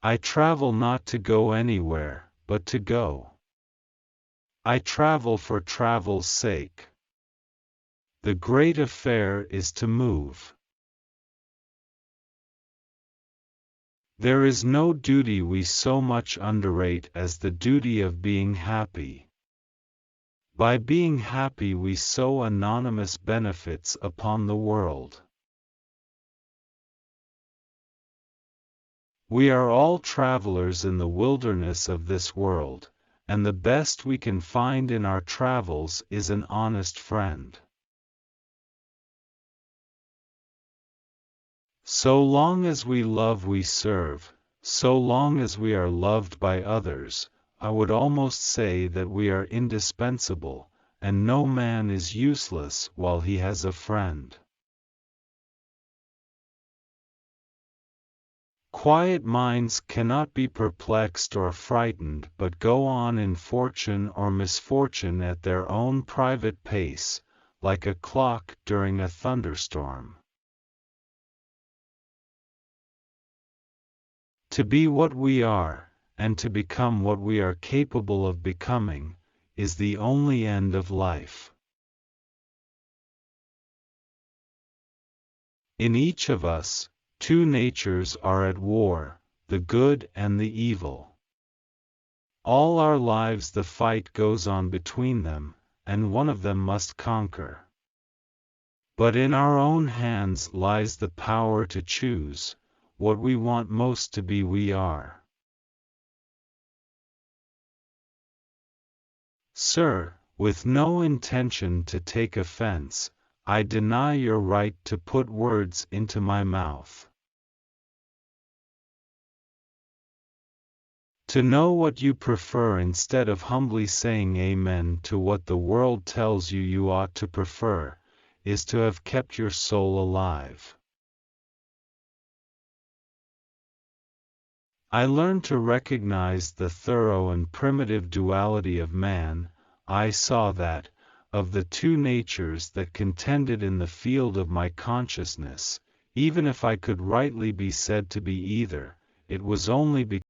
I travel not to go anywhere, but to go. I travel for travel's sake. The great affair is to move. There is no duty we so much underrate as the duty of being happy. By being happy we sow anonymous benefits upon the world. We are all travelers in the wilderness of this world, and the best we can find in our travels is an honest friend. So long as we love we serve, so long as we are loved by others, I would almost say that we are indispensable, and no man is useless while he has a friend. Quiet minds cannot be perplexed or frightened but go on in fortune or misfortune at their own private pace, like a clock during a thunderstorm. To be what we are, and to become what we are capable of becoming, is the only end of life. In each of us, two natures are at war, the good and the evil. All our lives the fight goes on between them, and one of them must conquer. But in our own hands lies the power to choose what we want most to be we are. Sir, with no intention to take offense, I deny your right to put words into my mouth. To know what you prefer instead of humbly saying amen to what the world tells you you ought to prefer, is to have kept your soul alive. I learned to recognize the thorough and primitive duality of man. I saw that, of the two natures that contended in the field of my consciousness, even if I could rightly be said to be either, it was only because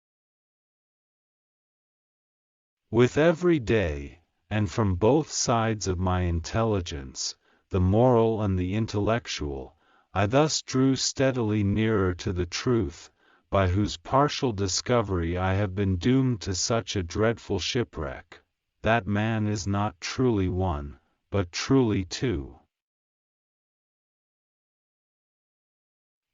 with every day, and from both sides of my intelligence, the moral and the intellectual, I thus drew steadily nearer to the truth, by whose partial discovery I have been doomed to such a dreadful shipwreck, that man is not truly one, but truly two.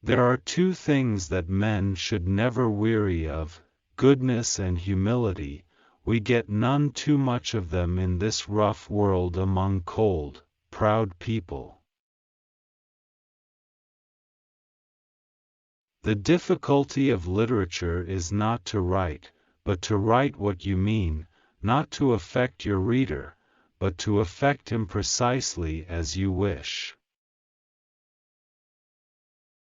There are two things that men should never weary of, goodness and humility. We get none too much of them in this rough world among cold, proud people. The difficulty of literature is not to write, but to write what you mean, not to affect your reader, but to affect him precisely as you wish.